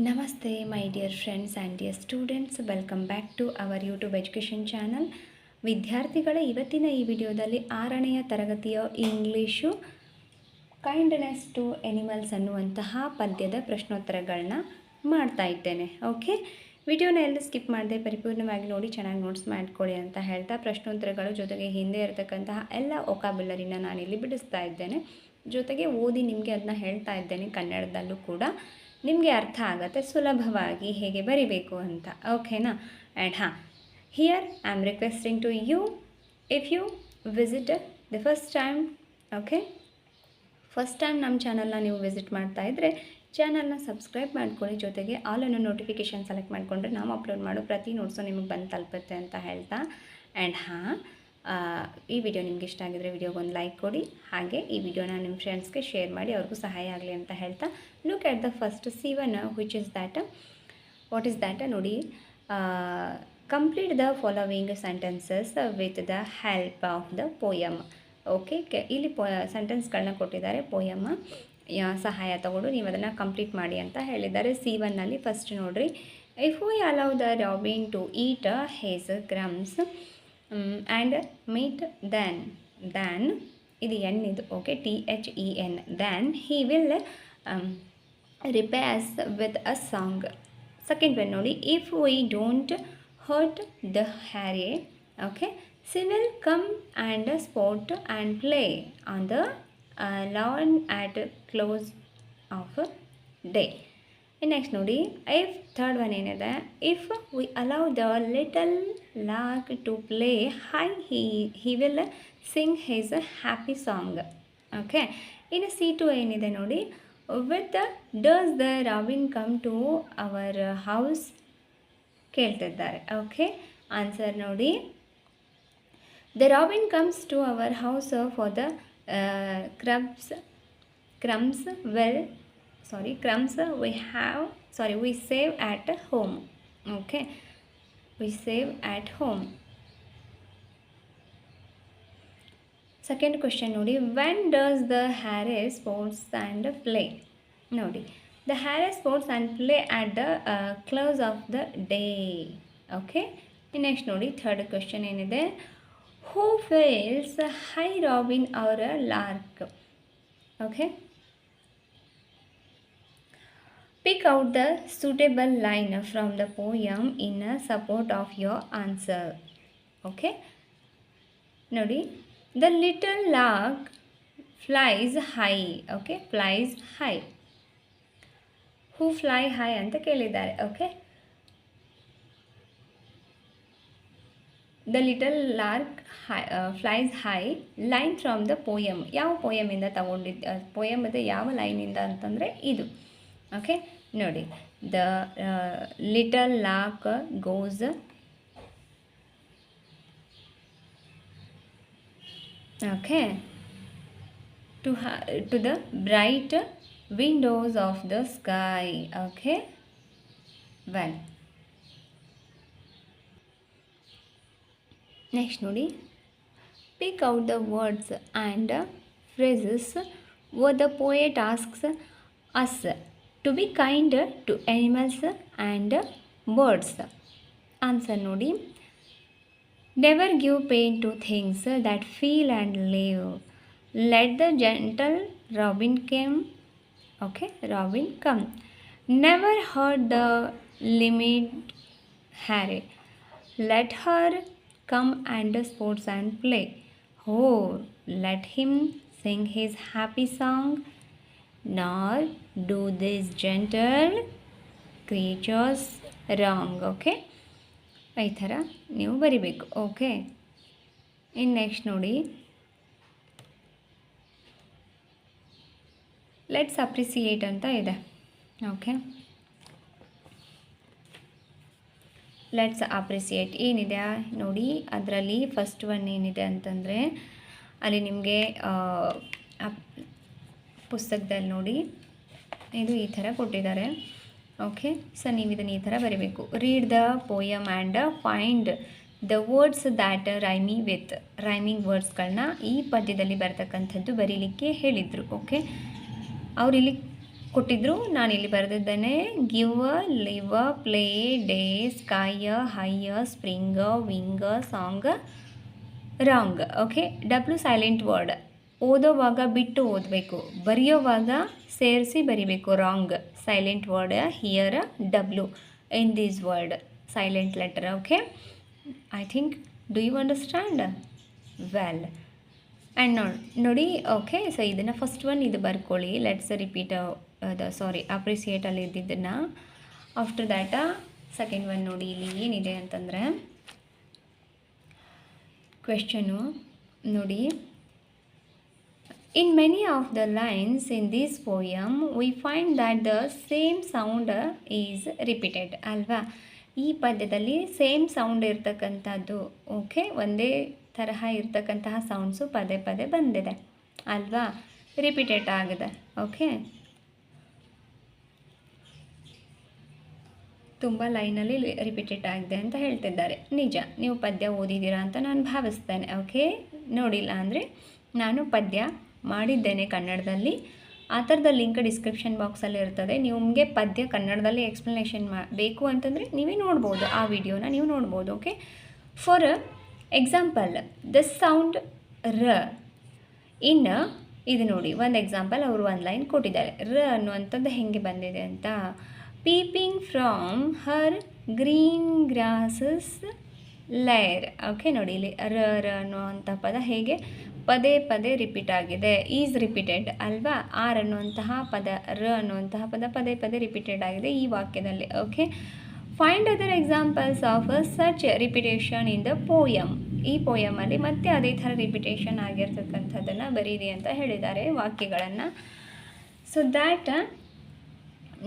ನಮಸ್ತೆ my dear friends and dear students, welcome back to our YouTube education channel. ವಿದ್ಯಾರ್ಥಿಗಳ ಇವತ್ತಿನ ಈ ವಿಡಿಯೋದಲ್ಲಿ 6ನೆಯ ತರಗತಿಯ ಇಂಗ್ಲೀಷು ಕೈಂಡ್ನೆಸ್ ಟು ಎನಿಮಲ್ಸ್ ಅನ್ನುವಂತಹ ಪದ್ಯದ ಪ್ರಶ್ನೋತ್ತರಗಳನ್ನ ಮಾಡ್ತಾ ಇದ್ದೇನೆ. ಓಕೆ, ವಿಡಿಯೋನ ಎಲ್ಲ ಸ್ಕಿಪ್ ಮಾಡದೆ ಪರಿಪೂರ್ಣವಾಗಿ ನೋಡಿ ಚೆನ್ನಾಗಿ ನೋಟ್ಸ್ ಮಾಡ್ಕೊಳ್ಳಿ ಅಂತ ಹೇಳ್ತಾ ಪ್ರಶ್ನೋತ್ತರಗಳು ಜೊತೆಗೆ ಹಿಂದೆ ಇರತಕ್ಕಂತಹ ಎಲ್ಲ ವೊಕಾಬ್ಯುಲರಿನ ನಾನಿಲ್ಲಿ ಬಿಡಿಸ್ತಾ ಇದ್ದೇನೆ. ಜೊತೆಗೆ ಓದಿ ನಿಮಗೆ ಅದನ್ನ ಹೇಳ್ತಾ ಇದ್ದೇನೆ. ಕನ್ನಡದಲ್ಲೂ ಕೂಡ ನಿಮಗೆ ಅರ್ಥ ಆಗುತ್ತೆ ಸುಲಭವಾಗಿ ಹೇಗೆ ಬರಿಬೇಕು ಅಂತ. ಓಕೆನಾ? And here I am requesting to you, if you visit the first time, okay, first time ನಮ್ಮ ಚಾನಲ್ನ ನೀವು ವಿಸಿಟ್ ಮಾಡ್ತಾ ಇದ್ದರೆ ಚಾನಲ್ನ ಸಬ್ಸ್ಕ್ರೈಬ್ ಮಾಡ್ಕೊಳ್ಳಿ. ಜೊತೆಗೆ ಆಲ್ ಅನ್ನೋ ನೋಟಿಫಿಕೇಷನ್ ಸೆಲೆಕ್ಟ್ ಮಾಡಿಕೊಂಡ್ರೆ ನಾವು ಅಪ್ಲೋಡ್ ಮಾಡೋ ಪ್ರತಿ ನೋಟ್ಸು ನಿಮಗೆ ಬಂದು ತಲುಪುತ್ತೆ ಅಂತ ಹೇಳ್ತಾ, ಆ್ಯಂಡ್ ಈ ವಿಡಿಯೋ ನಿಮ್ಗೆ ಇಷ್ಟ ಆಗಿದ್ರೆ ವಿಡಿಯೋಗೊಂದು ಲೈಕ್ ಕೊಡಿ. ಹಾಗೆ ಈ ವಿಡಿಯೋನ ನಿಮ್ಮ ಫ್ರೆಂಡ್ಸ್ಗೆ ಶೇರ್ ಮಾಡಿ, ಅವ್ರಿಗೂ ಸಹಾಯ ಆಗಲಿ ಅಂತ ಹೇಳ್ತಾ, look at the first C1 which is that. What is that ನೋಡಿ. Complete the following sentences with the help of the poem. Okay, ಇಲ್ಲಿ ಸೆಂಟೆನ್ಸ್ಗಳನ್ನ ಕೊಟ್ಟಿದ್ದಾರೆ. ಪೋಯಮ್ ಸಹಾಯ ತಗೊಂಡು ನೀವು ಅದನ್ನು ಕಂಪ್ಲೀಟ್ ಮಾಡಿ ಅಂತ ಹೇಳಿದ್ದಾರೆ. C1ನಲ್ಲಿ ಫಸ್ಟ್ ನೋಡಿರಿ. If we allow the robin to eat his crumbs and meat, then ಇದು ಎಣ್ಣಿದು. Okay, THEN, then he will repay us with a song. Second one ನೋಡಿ. If we don't hurt the hare, okay, she will come and sport and play on the lawn at close of day. Next ನೋಡಿ. If third one ಏನಿದೆ. If we allow the little lark to play high, he will sing his happy song. Okay, ಇನ್ನು C2 ಏನಿದೆ ನೋಡಿ. With does the robin come to our house ಕೇಳ್ತಿದ್ದಾರೆ. Okay, answer ನೋಡಿ. The robin comes to our house for the crumbs we save at home. Okay, we save at home. Second question ನೋಡಿ. When does the hare sports and play? ನೋಡಿ, the hare sports and play at the close of the day. Okay, next ನೋಡಿ. Third question ಏನಿದೆ. Who fails high robin or a lark? Okay, pick out the suitable line from the poem in support of your answer. Okay, ನೋಡಿ. The little lark flies high. Okay, flies high. Who fly high ಅಂತ ಕೇಳಿದ್ದಾರೆ. Okay, the little lark flies high. Line from the poem. ಯಾವ ಪೋಯಮಿಂದ ತಗೊಂಡಿದ್ದ ಪೋಯಮದ ಯಾವ ಲೈನಿಂದ ಅಂತಂದರೆ ಇದು. Okay, ನೋಡಿ. The little lark goes, okay, to the bright windows of the sky. Okay, well. Next ನೋಡಿ. Pick out the words and phrases what the poet asks us to be kind to animals and birds. Answer ನೋಡಿ. Never give pain to things that feel and live. Let the gentle robin come. Okay, robin come. Never hurt the limit hare. Let her come and sports and play. Oh, let him sing his happy song, nor do these gentle creatures wrong. Okay, ಈ ಥರ ನೀವು ಬರಿಬೇಕು. Okay, ಇನ್ನು next ನೋಡಿ. Let's appreciate ಅಂತ ಇದೆ. Okay, let's appreciate ಏನಿದೆ ನೋಡಿ. ಅದರಲ್ಲಿ ಫಸ್ಟ್ ಒನ್ ಏನಿದೆ ಅಂತಂದರೆ, ಅಲ್ಲಿ ನಿಮಗೆ ಪುಸ್ತಕದಲ್ಲಿ ನೋಡಿ ಇದು ಈ ಥರ ಕೊಟ್ಟಿದ್ದಾರೆ. ಓಕೆ, ಸೊ ನೀವು ಇದನ್ನು ಈ ಥರ ಬರೀಬೇಕು. Read the poem and find the words that rhyming ವರ್ಡ್ಸ್ಗಳನ್ನ ಈ ಪದ್ಯದಲ್ಲಿ ಬರ್ತಕ್ಕಂಥದ್ದು ಬರೀಲಿಕ್ಕೆ ಹೇಳಿದರು. ಓಕೆ, ಅವರಿಲ್ಲಿ ಕೊಟ್ಟಿದ್ರು, ನಾನಿಲ್ಲಿ ಬರೆದಿದ್ದೇನೆ. Give, live, play, day, sky, high, spring, wing, song. Wrong. Okay, W silent word. ಓದೋವಾಗ ಬಿಟ್ಟು ಓದಬೇಕು, ಬರೆಯೋವಾಗ ಸೇರಿಸಿ ಬರಿಬೇಕು. Wrong. Silent word here W in this word, silent letter. Okay, I think do you understand well. And ನೋಡಿ. Okay, so ಇದನ್ನು first one ಇದು ಬರ್ಕೊಳ್ಳಿ. ಲೆಟ್ಸ್ ರಿಪೀಟ್ ಅಪ್ರಿಸಿಯೇಟಲ್ಲಿ ಇದ್ದಿದ್ದನ್ನು. ಆಫ್ಟರ್ ದ್ಯಾಟ ಸೆಕೆಂಡ್ ಒನ್ ನೋಡಿ ಇಲ್ಲಿ ಏನಿದೆ ಅಂತಂದರೆ ಕ್ವೆಶ್ಚನು ನೋಡಿ. In many of the lines in this poem, we find that the same sound is repeated. ಅಲ್ವಾ, ಈ ಪದ್ಯದಲ್ಲಿ ಸೇಮ್ ಸೌಂಡ್ ಇರ್ತಕ್ಕಂಥದ್ದು. ಓಕೆ, ಒಂದೇ ತರಹ ಇರ್ತಕ್ಕಂತಹ ಸೌಂಡ್ಸು ಪದೇ ಪದೇ ಬಂದಿದೆ ಅಲ್ವಾ, ರಿಪೀಟೆಡ್ ಆಗಿದೆ. ಓಕೆ, ತುಂಬ ಲೈನಲ್ಲಿ ರಿಪೀಟೆಡ್ ಆಗಿದೆ ಅಂತ ಹೇಳ್ತಿದ್ದಾರೆ. ನಿಜ, ನೀವು ಪದ್ಯ ಓದಿದ್ದೀರಾ ಅಂತ ನಾನು ಭಾವಿಸ್ತೇನೆ. ಓಕೆ, ನೋಡಿಲ್ಲ ಅಂದರೆ ನಾನು ಪದ್ಯ ಮಾಡಿದ್ದೇನೆ ಕನ್ನಡದಲ್ಲಿ. ಆ ಥರದ ಲಿಂಕ್ ಡಿಸ್ಕ್ರಿಪ್ಷನ್ ಬಾಕ್ಸಲ್ಲಿ ಇರ್ತದೆ. ನಿಮಗೆ ಪದ್ಯ ಕನ್ನಡದಲ್ಲಿ ಎಕ್ಸ್ಪ್ಲನೇಷನ್ ಬೇಕು ಅಂತಂದರೆ ನೀವೇ ನೋಡ್ಬೋದು, ಆ ವಿಡಿಯೋನ ನೀವು ನೋಡ್ಬೋದು. Okay, for example the sound ರ ಇನ್, ಇದು ನೋಡಿ ಒಂದು ಎಕ್ಸಾಂಪಲ್, ಅವರು ಒಂದು ಲೈನ್ ಕೊಟ್ಟಿದ್ದಾರೆ. ರ ಅನ್ನುವಂಥದ್ದು ಹೆಂಗೆ ಬಂದಿದೆ ಅಂತ. Peeping from her green grasses lair. Okay, ನೋಡಿ ಇಲ್ಲಿ ರ ರ ಅನ್ನುವಂಥ ಪದ ಹೇಗೆ ಪದೇ ಪದೇ ರಿಪೀಟ್ ಆಗಿದೆ. ಈಸ್ ರಿಪೀಟೆಡ್ ಅಲ್ವಾ. ಆರ್ ಅನ್ನುವಂತಹ ಪದ, ರ ಅನ್ನುವಂತಹ ಪದ ಪದೇ ಪದೇ ರಿಪೀಟೆಡ್ ಆಗಿದೆ ಈ ವಾಕ್ಯದಲ್ಲಿ. Okay, find other examples of such repetition in the poem. ಈ ಪೋಯಮಲ್ಲಿ ಮತ್ತೆ ಅದೇ ಥರ ರಿಪಿಟೇಷನ್ ಆಗಿರ್ತಕ್ಕಂಥದ್ದನ್ನು ಬರೀರಿ ಅಂತ ಹೇಳಿದ್ದಾರೆ ವಾಕ್ಯಗಳನ್ನು. ಸೊ ದ್ಯಾಟ್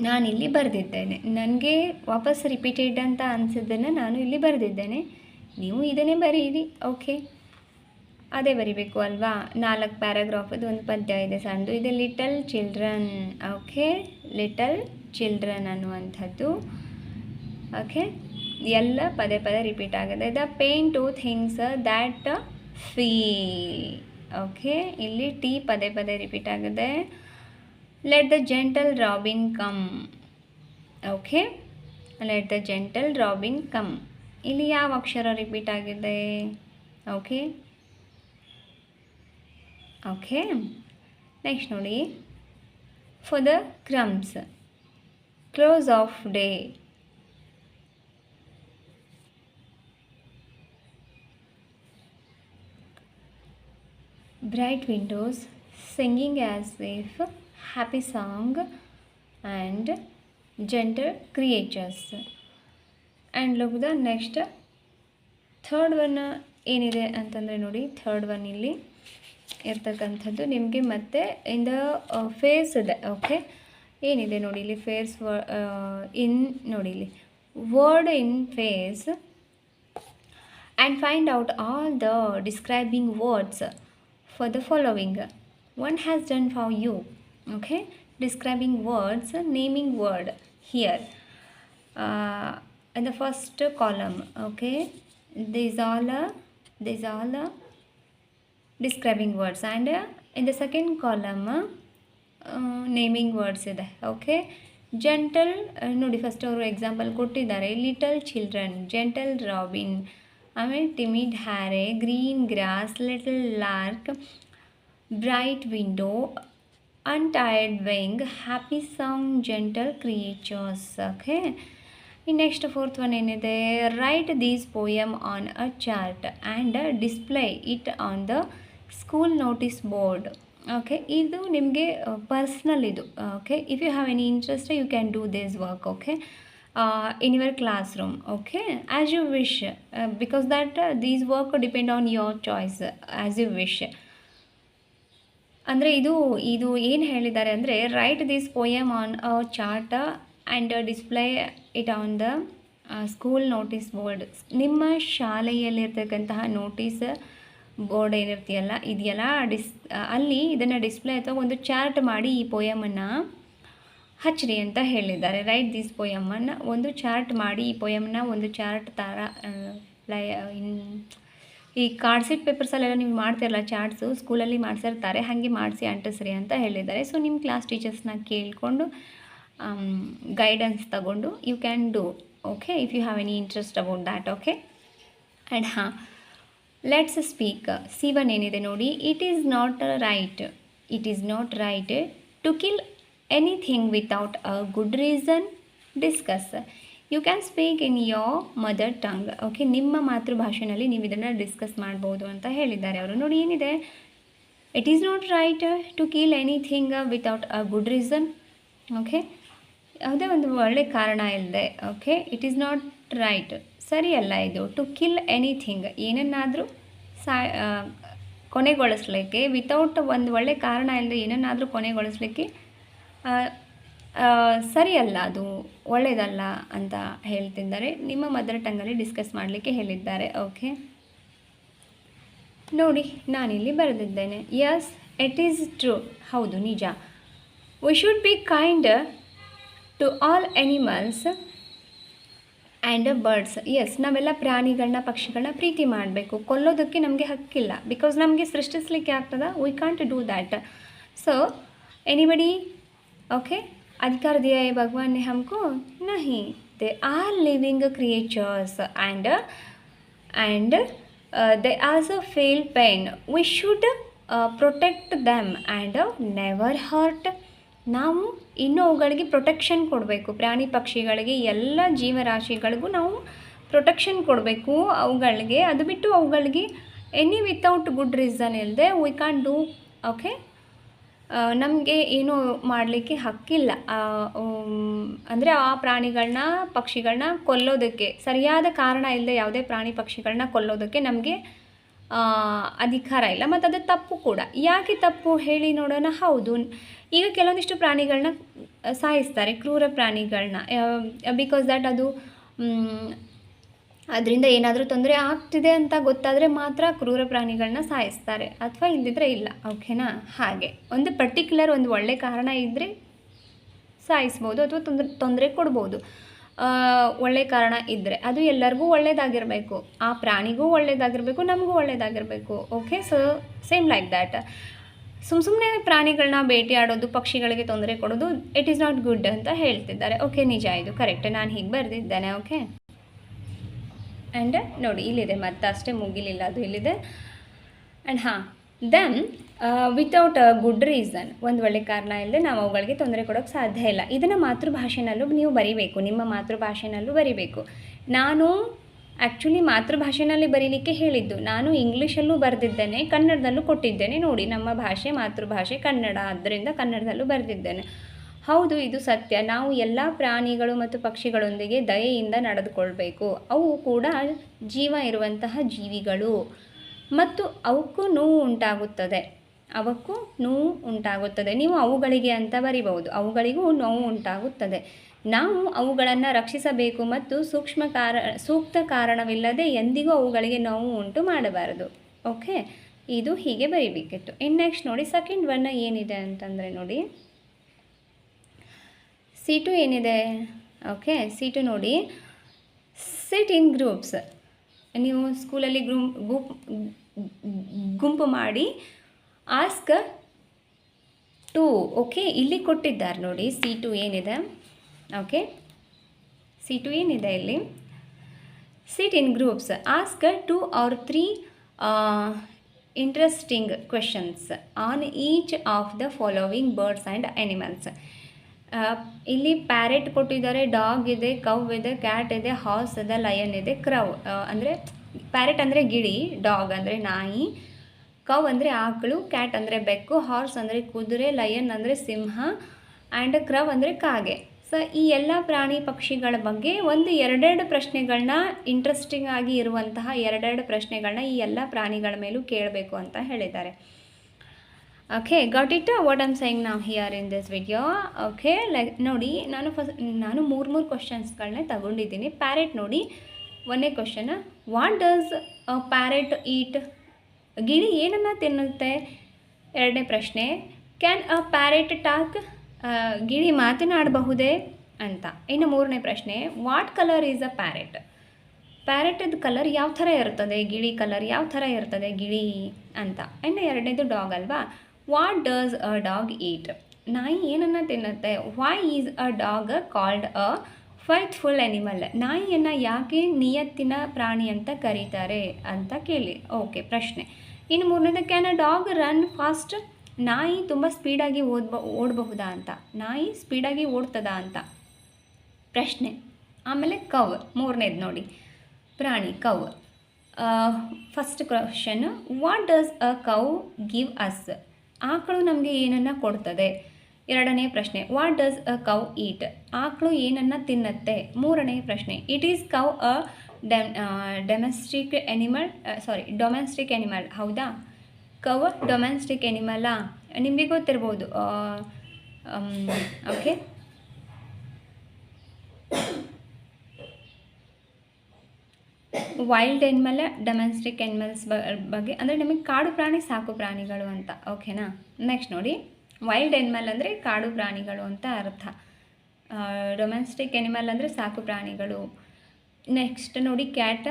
ನಾನಿಲ್ಲಿ ಬರೆದಿದ್ದೇನೆ. ನನಗೆ ವಾಪಸ್ ರಿಪೀಟೆಡ್ ಅಂತ ಅನಿಸಿದ್ದನ್ನು ನಾನು ಇಲ್ಲಿ ಬರೆದಿದ್ದೇನೆ. ನೀವು ಇದನ್ನೇ ಬರೀರಿ. ಓಕೆ, ಅದೇ ಬರಿಬೇಕು ಅಲ್ವಾ. 4 ಪ್ಯಾರಾಗ್ರಾಫದ್ದು ಒಂದು ಪದ್ಯ ಇದೆ ಸಣ್ಣದು. ಇದು little children. Okay, little children ಅನ್ನುವಂಥದ್ದು. ಓಕೆ, ಎಲ್ಲ ಪದೇ ಪದೇ ರಿಪೀಟ್ ಆಗಿದೆ. The pain to things that feel. Okay, ಇಲ್ಲಿ ಟಿ ಪದೇ ಪದೇ ರಿಪೀಟ್ ಆಗಿದೆ. Let the gentle robin come. Okay, let the gentle robin come. ಇಲ್ಲಿ ಯಾವ ಅಕ್ಷರ ರಿಪೀಟ್ ಆಗಿದೆ? ಓಕೆ ಓಕೆ, ನೆಕ್ಸ್ಟ್ ನೋಡಿ. For the crumbs, close of day. Bright windows, singing as if happy song, and gentle creatures. And look the next third one ಏನಿದೆ ಅಂತಂದರೆ ನೋಡಿ. Third one ಇಲ್ಲಿ ಇರ್ತಕ್ಕಂಥದ್ದು ನಿಮಗೆ ಮತ್ತೆ ಇನ್ ದ ಫೇಸ್ ಇದೆ. ಓಕೆ, ಏನಿದೆ ನೋಡಿ ಇಲ್ಲಿ ಫೇಸ್ ಇನ್ ನೋಡಿ ಇಲ್ಲಿ word in face and find out all the describing words for the following. One has done for you. Okay, describing words, naming word here in the first column. Okay, these all describing words, and in the second column naming words ಇದೆ. Okay, gentle ನೋಡಿ, first ಅವರು example ಕೊಟ್ಟಿದ್ದಾರೆ. Little children, gentle robin, ಆಮೇಲೆ timid hare, green grass, little lark, bright window, untired wing, happy song, gentle creatures. Okay, ಈ next fourth one ಏನಿದೆ? Write these poem on a chart and display it on the school notice board. Okay, ಇದು ನಿಮಗೆ personal ಇದು. Okay, if you have any interest you can do this work. Okay, in your classroom. Okay, as you wish, because that these work depend on your choice, as you wish. ಅಂದರೆ ಇದು ಏನು ಹೇಳಿದ್ದಾರೆ ಅಂದರೆ, write this poem on a chart and display it on the school notice board. ನಿಮ್ಮ ಶಾಲೆಯಲ್ಲಿರ್ತಕ್ಕಂತಹ notice board ಏನಿರ್ತೀಯಲ್ಲ ಇದೆಯಲ್ಲ, ಅಲ್ಲಿ ಇದನ್ನು display ಅಥವಾ ಒಂದು ಚಾರ್ಟ್ ಮಾಡಿ ಈ ಪೋಯಮನ್ನು ಹಚ್ಚಿರಿ ಅಂತ ಹೇಳಿದ್ದಾರೆ. ರೈಟ್ ದಿಸ್ ಪೋಯಮನ್ನು ಒಂದು ಚಾರ್ಟ್ ಮಾಡಿ, ಈ ಪೋಯಮ್ನ ಒಂದು ಚಾರ್ಟ್ ಥರ ಈ ಕಾರ್ಡ್ ಶೀಟ್ ಪೇಪರ್ಸಲ್ಲೆಲ್ಲ ನೀವು ಮಾಡ್ತಿರಲ್ಲ ಚಾರ್ಟ್ಸು, ಸ್ಕೂಲಲ್ಲಿ ಮಾಡಿಸಿರ್ತಾರೆ, ಹಾಗೆ ಮಾಡಿಸಿ ಅಂಟಿಸ್ರಿ ಅಂತ ಹೇಳಿದ್ದಾರೆ. ಸೊ ನಿಮ್ಮ ಕ್ಲಾಸ್ ಟೀಚರ್ಸ್ನ ಕೇಳಿಕೊಂಡು ಗೈಡೆನ್ಸ್ ತಗೊಂಡು you can do, okay, if you have any interest about that, okay. And let's speak. C1 ಏನಿದೆ ನೋಡಿ, it is not right to kill anything without a good reason. Discuss. You can speak in your mother tongue, okay, ನಿಮ್ಮ ಮಾತೃಭಾಷೆಯಲ್ಲಿ ನೀವು ಇದನ್ನು discuss ಮಾಡ್ಬೋದು ಅಂತ ಹೇಳಿದ್ದಾರೆ ಅವರು. ನೋಡಿ ಏನಿದೆ, it is not right to kill anything without a good reason, okay, ಯಾವುದೇ ಒಂದು ಒಳ್ಳೆ ಕಾರಣ ಇಲ್ಲದೆ, okay, it is not right, ಸರಿಯಲ್ಲ ಇದು. ಟು ಕಿಲ್ ಎನಿಥಿಂಗ್, ಏನನ್ನಾದರೂ ಕೊನೆಗೊಳಿಸ್ಲಿಕ್ಕೆ, ವಿತೌಟ್ ಒಂದು ಒಳ್ಳೆ ಕಾರಣ ಇಲ್ಲದೆ ಏನನ್ನಾದರೂ ಕೊನೆಗೊಳಿಸ್ಲಿಕ್ಕೆ ಸರಿಯಲ್ಲ, ಅದು ಒಳ್ಳೆಯದಲ್ಲ ಅಂತ ಹೇಳ್ತಿದ್ದಾರೆ. ನಿಮ್ಮ ಮದರ್ ಟಂಗಲ್ಲಿ ಡಿಸ್ಕಸ್ ಮಾಡಲಿಕ್ಕೆ ಹೇಳಿದ್ದಾರೆ, ಓಕೆ. ನೋಡಿ ನಾನಿಲ್ಲಿ ಬರೆದಿದ್ದೇನೆ, ಯಸ್ ಇಟ್ ಈಸ್ ಟ್ರೂ, ಹೌದು ನಿಜ. We should be kind to all animals and birds. Yes, ನಾವೆಲ್ಲ ಪ್ರಾಣಿಗಳನ್ನ ಪಕ್ಷಿಗಳನ್ನ ಪ್ರೀತಿ ಮಾಡಬೇಕು, ಕೊಲ್ಲೋದಕ್ಕೆ ನಮಗೆ ಹಕ್ಕಿಲ್ಲ, ಬಿಕಾಸ್ ನಮಗೆ ಸೃಷ್ಟಿಸಲಿಕ್ಕೆ ಆಗ್ತದ, we can't do that. So anybody, okay, अधिकार दिया है भगवान ने हमको? नहीं, they are living creatures and they also feel pain. We should protect them and never hurt. ನಾವು ಇನ್ನೂ ಅವುಗಳಿಗೆ ಪ್ರೊಟೆಕ್ಷನ್ ಕೊಡಬೇಕು, ಪ್ರಾಣಿ ಪಕ್ಷಿಗಳಿಗೆ, ಎಲ್ಲ ಜೀವರಾಶಿಗಳಿಗೂ ನಾವು ಪ್ರೊಟೆಕ್ಷನ್ ಕೊಡಬೇಕು ಅವುಗಳಿಗೆ. ಅದು ಬಿಟ್ಟು ಅವುಗಳಿಗೆ ಎನಿ ವಿತೌಟ್ ಗುಡ್ ರೀಸನ್ ಇಲ್ಲದೆ ವಿ ಕ್ಯಾನ್ ಡೂ, ಓಕೆ, ನಮಗೆ ಏನೂ ಮಾಡಲಿಕ್ಕೆ ಹಕ್ಕಿಲ್ಲ. ಅಂದರೆ ಆ ಪ್ರಾಣಿಗಳನ್ನ ಪಕ್ಷಿಗಳನ್ನ ಕೊಲ್ಲೋದಕ್ಕೆ ಸರಿಯಾದ ಕಾರಣ ಇಲ್ಲದೆ ಯಾವುದೇ ಪ್ರಾಣಿ ಪಕ್ಷಿಗಳನ್ನ ಕೊಲ್ಲೋದಕ್ಕೆ ನಮಗೆ ಅಧಿಕಾರ ಇಲ್ಲ, ಮತ್ತು ಅದು ತಪ್ಪು ಕೂಡ. ಯಾಕೆ ತಪ್ಪು ಹೇಳಿ ನೋಡೋಣ. ಹೌದು, ಈಗ ಕೆಲವೊಂದಿಷ್ಟು ಪ್ರಾಣಿಗಳನ್ನ ಸಾಯಿಸ್ತಾರೆ, ಕ್ರೂರ ಪ್ರಾಣಿಗಳನ್ನ, ಬಿಕಾಸ್ ದ್ಯಾಟ್ ಅದು ಅದರಿಂದ ಏನಾದರೂ ತೊಂದರೆ ಆಗ್ತಿದೆ ಅಂತ ಗೊತ್ತಾದರೆ ಮಾತ್ರ ಕ್ರೂರ ಪ್ರಾಣಿಗಳನ್ನ ಸಾಯಿಸ್ತಾರೆ, ಅಥವಾ ಇಲ್ಲದಿದ್ದರೆ ಇಲ್ಲ, ಓಕೆನಾ. ಹಾಗೆ ಒಂದು ಪರ್ಟಿಕ್ಯುಲರ್ ಒಂದು ಒಳ್ಳೆ ಕಾರಣ ಇದ್ದರೆ ಸಾಯಿಸ್ಬೋದು ಅಥವಾ ತೊಂದರೆ ಕೊಡ್ಬೋದು. ಒಳ್ಳೆ ಕಾರಣ ಇದ್ದರೆ ಅದು ಎಲ್ಲರಿಗೂ ಒಳ್ಳೆಯದಾಗಿರಬೇಕು, ಆ ಪ್ರಾಣಿಗೂ ಒಳ್ಳೆಯದಾಗಿರಬೇಕು, ನಮಗೂ ಒಳ್ಳೆಯದಾಗಿರಬೇಕು, okay. So same like that. ಸುಮ್ಮನೆ ಪ್ರಾಣಿಗಳನ್ನ ಭೇಟಿಯಾಡೋದು, ಪಕ್ಷಿಗಳಿಗೆ ತೊಂದರೆ ಕೊಡೋದು, ಇಟ್ ಈಸ್ ನಾಟ್ ಗುಡ್ ಅಂತ ಹೇಳ್ತಿದ್ದಾರೆ, ಓಕೆ. ನಿಜ, ಇದು ಕರೆಕ್ಟ್, ನಾನು ಹೀಗೆ ಬರೆದಿದ್ದೇನೆ, ಓಕೆ. ಆ್ಯಂಡ್ ನೋಡಿ ಇಲ್ಲಿದೆ, ಮತ್ತೆ ಅಷ್ಟೇ ಮುಗಿಲಿಲ್ಲ, ಅದು ಇಲ್ಲಿದೆ. And then without a good reason, ಒಂದು ಒಳ್ಳೆ ಕಾರಣ ಇಲ್ಲದೆ ನಾವು ಅವುಗಳಿಗೆ ತೊಂದರೆ ಕೊಡೋಕ್ಕೆ ಸಾಧ್ಯ ಇಲ್ಲ. ಇದನ್ನು ಮಾತೃಭಾಷೆನಲ್ಲೂ ನೀವು ಬರಿಬೇಕು, ನಿಮ್ಮ ಮಾತೃಭಾಷೆನಲ್ಲೂ ಬರಿಬೇಕು. ನಾನು ಆ್ಯಕ್ಚುಲಿ ಮಾತೃಭಾಷೆನಲ್ಲಿ ಬರೀಲಿಕ್ಕೆ ಹೇಳಿದ್ದು, ನಾನು ಇಂಗ್ಲೀಷಲ್ಲೂ ಬರೆದಿದ್ದೇನೆ, ಕನ್ನಡದಲ್ಲೂ ಕೊಟ್ಟಿದ್ದೇನೆ. ನೋಡಿ, ನಮ್ಮ ಭಾಷೆ ಮಾತೃಭಾಷೆ ಕನ್ನಡ, ಆದ್ದರಿಂದ ಕನ್ನಡದಲ್ಲೂ ಬರೆದಿದ್ದೇನೆ. ಹೌದು, ಇದು ಸತ್ಯ. ನಾವು ಎಲ್ಲ ಪ್ರಾಣಿಗಳು ಮತ್ತು ಪಕ್ಷಿಗಳೊಂದಿಗೆ ದಯೆಯಿಂದ ನಡೆದುಕೊಳ್ಬೇಕು. ಅವು ಕೂಡ ಜೀವ ಇರುವಂತಹ ಜೀವಿಗಳು, ಮತ್ತು ಅವಕ್ಕೂ ನೋವು ಉಂಟಾಗುತ್ತದೆ. ನೀವು ಅವುಗಳಿಗೆ ಅಂತ ಬರಿಬಹುದು, ಅವುಗಳಿಗೂ ನೋವು ಉಂಟಾಗುತ್ತದೆ. ನಾವು ಅವುಗಳನ್ನು ರಕ್ಷಿಸಬೇಕು ಮತ್ತು ಸೂಕ್ತ ಕಾರಣವಿಲ್ಲದೆ ಎಂದಿಗೂ ಅವುಗಳಿಗೆ ನೋವು ಉಂಟು ಮಾಡಬಾರದು, ಓಕೆ. ಇದು ಹೀಗೆ ಬರಿಬೇಕಿತ್ತು. ಇನ್ನು ನೆಕ್ಸ್ಟ್ ನೋಡಿ, ಸೆಕೆಂಡ್ ಒನ್ ಏನಿದೆ ಅಂತಂದರೆ ನೋಡಿ, C2 ಏನಿದೆ, ಓಕೆ. C2 ನೋಡಿ, ಸಿಟ್ ಇನ್ ಗ್ರೂಪ್ಸ್. ನೀವು ಸ್ಕೂಲಲ್ಲಿ ಗುಂಪು ಮಾಡಿ ಆಸ್ಕ್ ಟು, ಓಕೆ, ಇಲ್ಲಿ ಕೊಟ್ಟಿದ್ದಾರೆ ನೋಡಿ. C2 ಏನಿದೆ, ಓಕೆ, C2 ಏನಿದೆ ಇಲ್ಲಿ, sit in groups, ask 2 or 3 interesting questions on each of the following birds and animals. ಇಲ್ಲಿ ಪ್ಯಾರೆಟ್ ಕೊಟ್ಟಿದ್ದಾರೆ, ಡಾಗ್ ಇದೆ, ಕವ್ ಇದೆ, ಕ್ಯಾಟ್ ಇದೆ, ಹಾರ್ಸ್ ಇದೆ, ಲಯನ್ ಇದೆ, ಕ್ರವ್. ಅಂದರೆ ಪ್ಯಾರೆಟ್ ಅಂದರೆ ಗಿಳಿ, ಡಾಗ್ ಅಂದರೆ ನಾಯಿ, ಕವ್ ಅಂದರೆ ಆಕಳು, ಕ್ಯಾಟ್ ಅಂದರೆ ಬೆಕ್ಕು, ಹಾರ್ಸ್ ಅಂದರೆ ಕುದುರೆ, ಲಯನ್ ಅಂದರೆ ಸಿಂಹ, ಆ್ಯಂಡ್ ಕ್ರವ್ ಅಂದರೆ ಕಾಗೆ. ಸೊ ಈ ಎಲ್ಲ ಪ್ರಾಣಿ ಪಕ್ಷಿಗಳ ಬಗ್ಗೆ ಒಂದು 2 ಪ್ರಶ್ನೆಗಳನ್ನ, ಇಂಟ್ರೆಸ್ಟಿಂಗ್ ಆಗಿ ಇರುವಂತಹ 2 ಪ್ರಶ್ನೆಗಳನ್ನ ಈ ಎಲ್ಲ ಪ್ರಾಣಿಗಳ ಮೇಲೂ ಕೇಳಬೇಕು ಅಂತ ಹೇಳಿದ್ದಾರೆ. Okay, got it what I'm saying ನಾವು here in this video, okay. Like ನೋಡಿ, ನಾನು 3 ಕ್ವಶನ್ಸ್ಗಳನ್ನೇ ತಗೊಂಡಿದ್ದೀನಿ. ಪ್ಯಾರೆಟ್ ನೋಡಿ, 1ನೇ question, what does a parrot eat? ಗಿಳಿ ಏನನ್ನು ತಿನ್ನುತ್ತೆ? 2ನೇ ಪ್ರಶ್ನೆ, ಕ್ಯಾನ್ ಅ ಪ್ಯಾರೆಟ್ ಟಾಕ್? ಗಿಳಿ ಮಾತನಾಡಬಹುದೇ ಅಂತ. ಇನ್ನು 3ನೇ ಪ್ರಶ್ನೆ, what colour is a parrot? ಪ್ಯಾರೆಟದ ಕಲರ್ ಯಾವ ಥರ ಇರ್ತದೆ, ಗಿಳಿ ಕಲರ್ ಯಾವ ಥರ ಇರ್ತದೆ, ಗಿಳಿ ಅಂತ. ಇನ್ನು ಎರಡನೇದು ಡಾಗ್ ಅಲ್ವಾ. What does a dog eat, ನಾಯಿ ಏನನ್ನು ತಿನ್ನುತ್ತೆ. Why is a dog called a faithful animal, ನಾಯಿಯನ್ನು ಯಾಕೆ ನಿಯತ್ತಿನ ಪ್ರಾಣಿ ಅಂತ ಕರೀತಾರೆ ಅಂತ ಕೇಳಿ. ಓಕೆ, ಪ್ರಶ್ನೆ. ಇನ್ನು ಮೂರನೇದು, can a dog run fast, ನಾಯಿ ತುಂಬ ಸ್ಪೀಡಾಗಿ ಓಡಬಹುದಾ ಅಂತ, ನಾಯಿ ಸ್ಪೀಡಾಗಿ ಓಡ್ತದಾ ಅಂತ ಪ್ರಶ್ನೆ. ಆಮೇಲೆ ಕವ್, ಮೂರನೇದು ನೋಡಿ, ಪ್ರಾಣಿ cow. First question, what does a cow give us, ಆಕಳು ನಮಗೆ ಏನನ್ನು ಕೊಡ್ತದೆ. ಎರಡನೇ ಪ್ರಶ್ನೆ, ವಾಟ್ ಡಸ್ ಅ ಕವ್ ಈಟ್, ಆಕಳು ಏನನ್ನು ತಿನ್ನುತ್ತೆ. ಮೂರನೇ ಪ್ರಶ್ನೆ, it is cow a domestic animal, ಹೌದಾ. ಕವ್ ಡೊಮೆಸ್ಟಿಕ್ ಎನಿಮಲ್ಲಾ, ನಿಮಗೆ ಗೊತ್ತಿರ್ಬೋದು. Okay, wild animal, domestic animals ಬಗ್ಗೆ ಅಂದರೆ ನಿಮಗೆ ಕಾಡು ಪ್ರಾಣಿ, ಸಾಕು ಪ್ರಾಣಿಗಳು ಅಂತ. ಓಕೆನಾ. ನೆಕ್ಸ್ಟ್ ನೋಡಿ, ವೈಲ್ಡ್ ಎನಿಮಲ್ ಅಂದರೆ ಕಾಡು ಪ್ರಾಣಿಗಳು ಅಂತ ಅರ್ಥ. ಡೊಮೆಸ್ಟಿಕ್ ಎನಿಮಲ್ ಅಂದರೆ ಸಾಕು ಪ್ರಾಣಿಗಳು. ನೆಕ್ಸ್ಟ್ ನೋಡಿ, cat.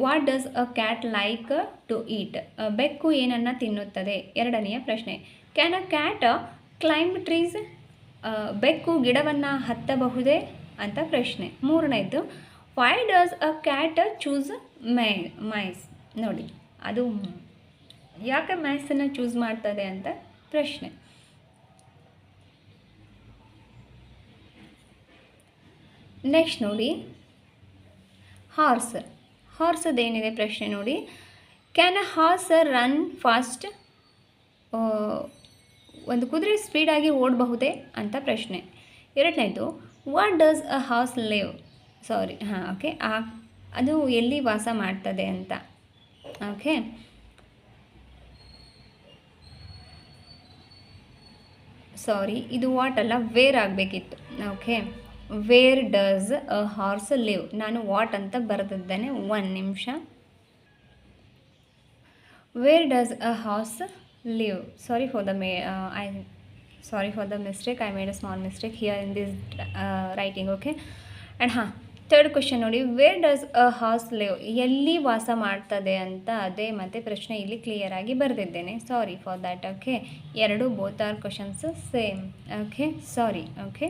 What does a cat like to eat, ಬೆಕ್ಕು ಏನನ್ನು ತಿನ್ನುತ್ತದೆ. ಎರಡನೆಯ ಪ್ರಶ್ನೆ, can a cat climb trees, ಬೆಕ್ಕು ಗಿಡವನ್ನು ಹತ್ತಬಹುದೇ ಅಂತ ಪ್ರಶ್ನೆ. ಮೂರನೇದು, why does a cat chase mice, ನೋಡಿ ಅದು ಯಾಕೆ ಮೈಸನ್ನು ಚೂಸ್ ಮಾಡ್ತದೆ ಅಂತ ಪ್ರಶ್ನೆ. ನೆಕ್ಸ್ಟ್ ನೋಡಿ, ಹಾರ್ಸದೇನಿದೆ ಪ್ರಶ್ನೆ ನೋಡಿ. Can a horse run fast, ಒಂದು ಕುದುರೆ ಸ್ಪೀಡಾಗಿ ಓಡಬಹುದೇ ಅಂತ ಪ್ರಶ್ನೆ. ಎರಡನೇದು, what does a horse live, okay, ಅದು ಎಲ್ಲಿ ವಾಸ ಮಾಡ್ತದೆ ಅಂತ. ಓಕೆ, ಇದು ವಾಟ್ ಅಲ್ಲ, ವೇರ್ ಆಗಬೇಕಿತ್ತು. Okay, where does a horse live, ನಾನು ವಾಟ್ ಅಂತ ಬರೆದಿದ್ದೇನೆ, ಒಂದು ನಿಮಿಷ. Where does a horse live, sorry for the mistake, I made a small mistake here in this writing. Okay, and third question ನೋಡಿ, where does a horse live, ಎಲ್ಲಿ ವಾಸ ಮಾಡ್ತದೆ ಅಂತ ಅದೇ ಮತ್ತೆ ಪ್ರಶ್ನೆ ಇಲ್ಲಿ ಕ್ಲಿಯರಾಗಿ ಬರೆದಿದ್ದೇನೆ, ಸಾರಿ ಫಾರ್ ದ್ಯಾಟ್. ಓಕೆ, ಎರಡು both are questions same. Okay, sorry. Okay,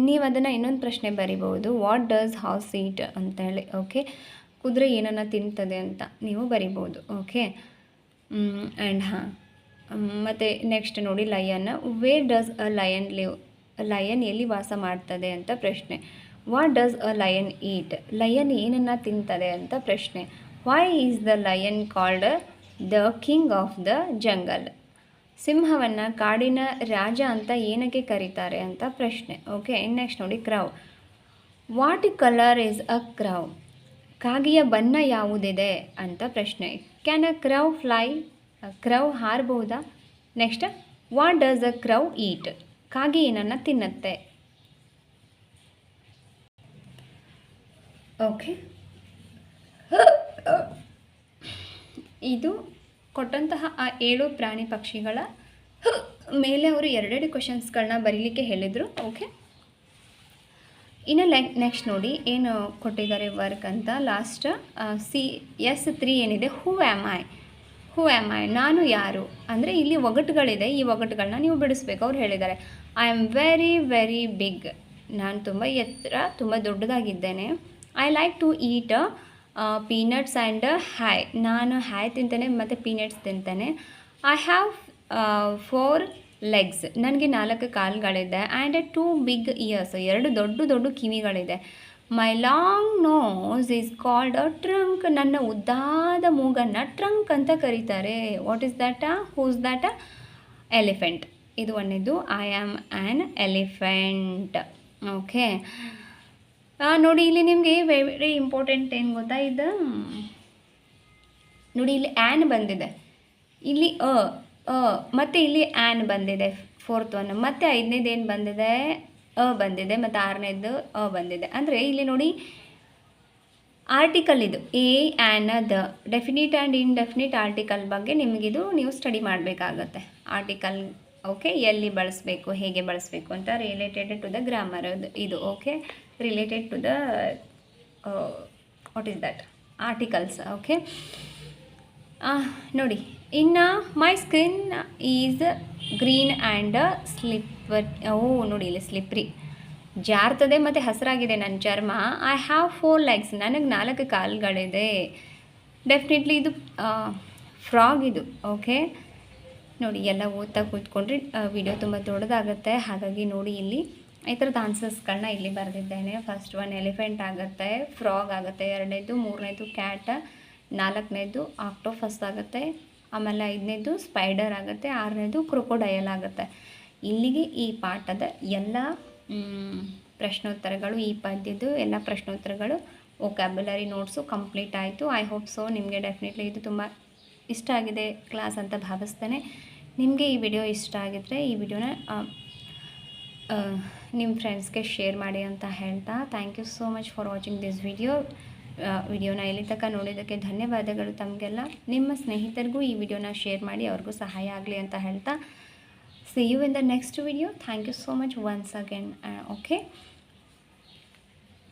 ನೀವು ಅದನ್ನು ಇನ್ನೊಂದು ಪ್ರಶ್ನೆ ಬರಿಬೋದು, ವಾಟ್ ಡಸ್ ಹಾರ್ಸ್ ಈಟ್ ಅಂತೇಳಿ. ಓಕೆ, ಕುದುರೆ ಏನನ್ನು ತಿಂತದೆ ಅಂತ ನೀವು ಬರಿಬೋದು. ಓಕೆ, ಆ್ಯಂಡ್ ಮತ್ತು ನೆಕ್ಸ್ಟ್ ನೋಡಿ, lion. Where does a lion live, lion ಎಲ್ಲಿ ವಾಸ ಮಾಡ್ತದೆ ಅಂತ ಪ್ರಶ್ನೆ. What does a lion eat, lion ಏನನ್ನು ತಿಂತದೆ ಅಂತ ಪ್ರಶ್ನೆ. Why is the lion called the king of the jungle, ಸಿಂಹವನ್ನು ಕಾಡಿನ ರಾಜ ಅಂತ ಏನಕ್ಕೆ ಕರೀತಾರೆ ಅಂತ ಪ್ರಶ್ನೆ. ಓಕೆ, ನೆಕ್ಸ್ಟ್ ನೋಡಿ, crow. What colour is a crow, ಕಾಗೆಯ ಬಣ್ಣ ಯಾವುದಿದೆ ಅಂತ ಪ್ರಶ್ನೆ. Can a crow fly, crow ಹಾರಬಹುದಾ. Next, what does a crow ಈಟ್, ಕಾಗೆ ಏನನ್ನು ತಿನ್ನುತ್ತೆ. ಓಕೆ, ಇದು ಕೊಟ್ಟಂತಹ ಆ 7 ಪ್ರಾಣಿ ಪಕ್ಷಿಗಳ ಮೇಲೆ ಅವರು ಎರಡೆರಡು ಕ್ವೆಶನ್ಸ್ಗಳನ್ನ ಬರೀಲಿಕ್ಕೆ ಹೇಳಿದರು. ಓಕೆ, ಇನ್ನು ನೆಕ್ಸ್ಟ್ ನೋಡಿ ಏನು ಕೊಟ್ಟಿದ್ದಾರೆ ವರ್ಕ್ ಅಂತ. ಲಾಸ್ಟ್ S3 ಏನಿದೆ, ಹೂ ಆ್ಯಮ್ ಐ, ನಾನು ಯಾರು ಅಂದರೆ ಇಲ್ಲಿ ಒಗಟುಗಳಿದೆ, ಈ ಒಗಟುಗಳನ್ನ ನೀವು ಬಿಡಿಸ್ಬೇಕು. ಅವ್ರು ಹೇಳಿದ್ದಾರೆ, I am very very big, ನಾನು ತುಂಬ ಎತ್ತರ, ತುಂಬ ದೊಡ್ಡದಾಗಿದ್ದೇನೆ. I like to eat peanuts and hay, ನಾನು ಹ್ಯೈ ತಿಂತೇನೆ ಮತ್ತು ಪೀನಟ್ಸ್ ತಿಂತೇನೆ. ಐ ಹ್ಯಾವ್ 4 ಲೆಗ್ಸ್, ನನಗೆ 4 ಕಾಲುಗಳಿದೆ. ಆ್ಯಂಡ್ 2 ಬಿಗ್ ಇಯರ್ಸ್, 2 ದೊಡ್ಡ ಕಿವಿಗಳಿದೆ. My long nose is called a trunk, ನನ್ನ ಉದ್ದಾದ ಮೂಗನ್ನು ಟ್ರಂಕ್ ಅಂತ ಕರೀತಾರೆ. What is that, who's that, elephant. ಇದು ಒಂದೇದು, I am an elephant. Okay, ನೋಡಿ ಇಲ್ಲಿ ನಿಮಗೆ ವೆರಿ ಇಂಪಾರ್ಟೆಂಟ್ ಏನು ಗೊತ್ತಾ, ಇದು ನೋಡಿ ಇಲ್ಲಿ ಆ್ಯನ್ ಬಂದಿದೆ, ಇಲ್ಲಿ ಮತ್ತು ಇಲ್ಲಿ ಆ್ಯನ್ ಬಂದಿದೆ 4th ಒನ್, ಮತ್ತು 5ನೇದು ಏನು ಬಂದಿದೆ, ಬಂದಿದೆ, ಮತ್ತು 6ನೇದು ಬಂದಿದೆ. ಅಂದರೆ ಇಲ್ಲಿ ನೋಡಿ ಆರ್ಟಿಕಲ್ ಇದು A an the, definite and indefinite article ಬಗ್ಗೆ ನಿಮಗಿದು ನೀವು ಸ್ಟಡಿ ಮಾಡಬೇಕಾಗತ್ತೆ. ಆರ್ಟಿಕಲ್ ಓಕೆ, ಎಲ್ಲಿ ಬಳಸಬೇಕು, ಹೇಗೆ ಬಳಸಬೇಕು ಅಂತ ರಿಲೇಟೆಡ್ ಟು ದ ಗ್ರಾಮರ್ ಇದು. Okay, related to the what is that articles. Okay, ನೋಡಿ, ಇನ್ನು my skin is green and slippery. ನೋಡಿ ಇಲ್ಲಿ ಸ್ಲಿಪ್ರಿ, ಜಾರ್ತದೆ ಮತ್ತು ಹಸಿರಾಗಿದೆ ನನ್ನ ಚರ್ಮ. ಐ ಹ್ಯಾವ್ 4 legs, ನನಗೆ 4 ಕಾಲುಗಳಿದೆ. ಡೆಫಿನೆಟ್ಲಿ ಇದು ಫ್ರಾಗ್ ಇದು. ಓಕೆ, ನೋಡಿ ಎಲ್ಲ ಓದ್ತಾ ಕೂತ್ಕೊಂಡ್ರೆ ವಿಡಿಯೋ ತುಂಬ ದೊಡ್ಡದಾಗುತ್ತೆ. ಹಾಗಾಗಿ ನೋಡಿ ಇಲ್ಲಿ ಈ ಥರದ ಆನ್ಸರ್ಸ್ಗಳನ್ನ ಇಲ್ಲಿ ಬರೆದಿದ್ದೇನೆ. ಫಸ್ಟ್ ಒನ್ ಎಲಿಫೆಂಟ್ ಆಗುತ್ತೆ, ಫ್ರಾಗ್ ಆಗುತ್ತೆ, 2ನೇದು 3ನೇದು ಕ್ಯಾಟ್, 4ನೇದು ಆಕ್ಟೋಫಸ್ ಆಗುತ್ತೆ, ಆಮೇಲೆ 5ನೇದು ಸ್ಪೈಡರ್ ಆಗುತ್ತೆ, 6ನೇದು ಕ್ರೊಕೊಡೈಲ್ ಆಗುತ್ತೆ. ಇಲ್ಲಿಗೆ ಈ ಪಾಠದ ಎಲ್ಲ ಪ್ರಶ್ನೋತ್ತರಗಳು, ಈ ಪದ್ಯದ್ದು ಎಲ್ಲ ಪ್ರಶ್ನೋತ್ತರಗಳು, ವೊಕ್ಯಾಬ್ಯುಲರಿ ನೋಟ್ಸು ಕಂಪ್ಲೀಟ್ ಆಯಿತು. ಐ ಹೋಪ್ ಸೊ ನಿಮಗೆ ಡೆಫಿನೆಟ್ಲಿ ಇದು ತುಂಬ ಇಷ್ಟ ಆಗಿದೆ ಕ್ಲಾಸ್ ಅಂತ ಭಾವಿಸ್ತೇನೆ. ನಿಮಗೆ ಈ ವಿಡಿಯೋ ಇಷ್ಟ ಆಗಿದ್ದರೆ ಈ ವಿಡಿಯೋನ ನಿಮ್ಮ ಫ್ರೆಂಡ್ಸ್ಗೆ ಶೇರ್ ಮಾಡಿ ಅಂತ ಹೇಳ್ತಾ, thank you so much for watching this ವಿಡಿಯೋನ ಇಲ್ಲಿ ತನಕ ನೋಡಿದ್ದಕ್ಕೆ ಧನ್ಯವಾದಗಳು ತಮಗೆಲ್ಲ. ನಿಮ್ಮ ಸ್ನೇಹಿತರಿಗೂ ಈ ವಿಡಿಯೋನ ಶೇರ್ ಮಾಡಿ, ಅವ್ರಿಗೂ ಸಹಾಯ ಆಗಲಿ ಅಂತ ಹೇಳ್ತಾ, see you in the next video. Thank you so much once again. Okay,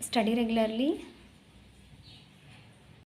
study regularly.